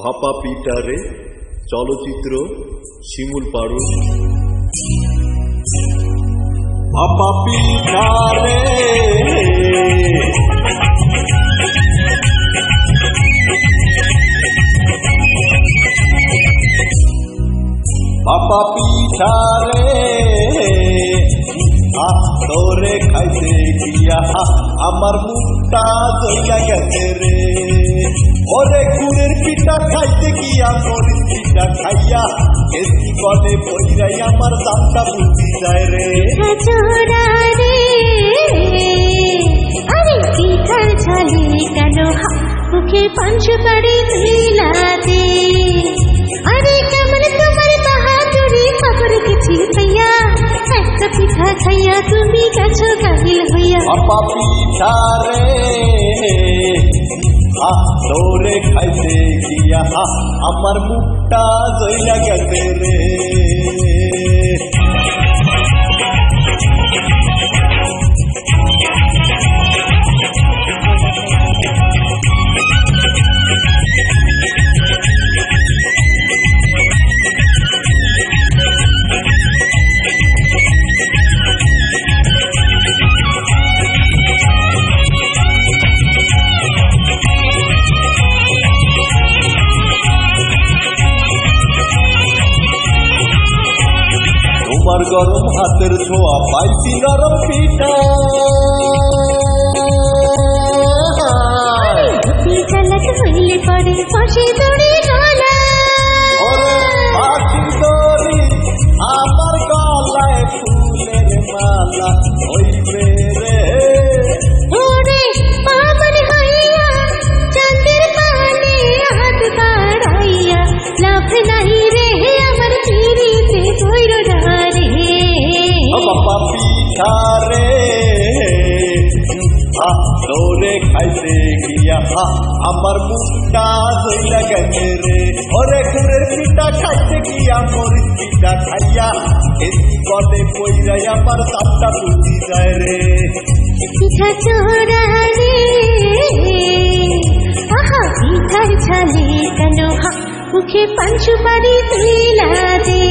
ভাপা পিটারে চলচ্চিত্র শিমুল পাড়ু। ভাপা পিটারে ভাপা পিটারে তোরে খাইতে গিয়া আমার মুখটা জইলা গেছে রে। ওরে গুড়ের পিঠা খাইতে গিয়া মরিচ পিঠা খাইয়া এসি কলে পইরাই আমার দামটা বুঝি যায় রে। আরে পিঠার ছালে কেন মুখে পাঁচ বাড়ি মিলাতে? আরে কেমন তোমার বাহাদুরি খবর কিছু পাইয়া একটা পিঠা খাইয়া তুমি গেছো কাহিল হইয়া। ভাপা পিঠা রে তোরে খাইতে গিয়া আমার মুখটা জইলা গেছে রে। তোমার গরম হাতের ছোঁয়া পাইছি নরম পিঠা। হইলে পরে পাশে দড়ি গলা আমার গলায় ফুলের মালা হইবে রে। ওরে পাগল হইয়া চাঁদের পানে হাত বাড়াইয়া লাভ নাই রে আমার পিড়িতে ধৈর রে। বাবা পিঠা রে তোরে খাইতে গিয়া আমার মুখটা জইলা গেছে রে। ওরে গুড়ের পিঠা খাইতে গিয়া মরিচ পিঠা খাইয়া এসি কলে পইরাই আমার দামটা বুঝি যায় রে। পিঠা চোরা রে আহা পিঠার ছালে কেন মুখে পাঁচ বাড়ি মিলাতে?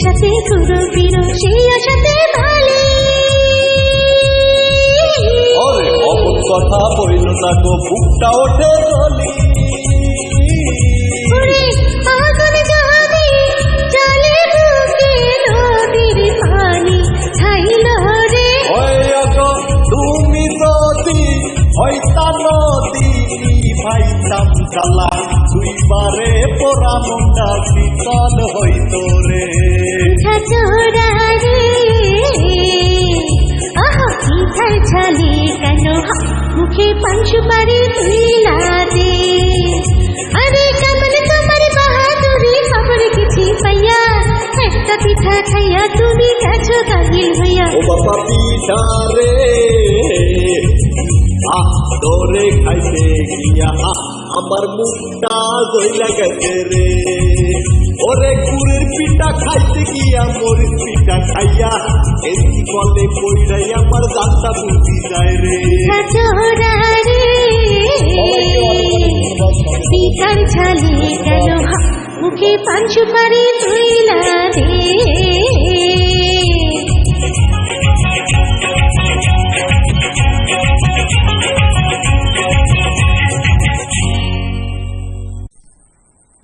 সাথে ঘুরো ফিরো সেই আশাতে ভালে। ওরে অমন কথা বইল না গো বুকটা ওঠে গলি। ওরে আগুন যদি চলে বুকে নদীর পানি খাইল রে। ওই গো তুমি যদি হইতা নদী ভাইতাম জ্বালা দুইবারে পোড়া মনটা শীতল হইত রে। পিঠা চোরা রে আহা পিঠার ছালে কেন মুখে পাঁচ বাড়ি মিলাতে? আরে কেমন তোমার বাহাদুরি খবর কিছু পাইয়া একটা পিঠা খাইয়া তুমি গেছো কাহিল হইয়া। ও বাবা পিঠা রে তোরে খাইতে গিয়া আমার মুখটা জইলা গেছে রে। ওরে গুড়ের পিঠা খাইতে গিয়া মরিচ পিঠা খাইয়া এসি কলে পইরাই আমার দাঁতটা বুঝি যায় রে। পিঠা চোরা রে পিঠার ছালে কেন মুখে পাঁচ বাড়ি মিলাতে?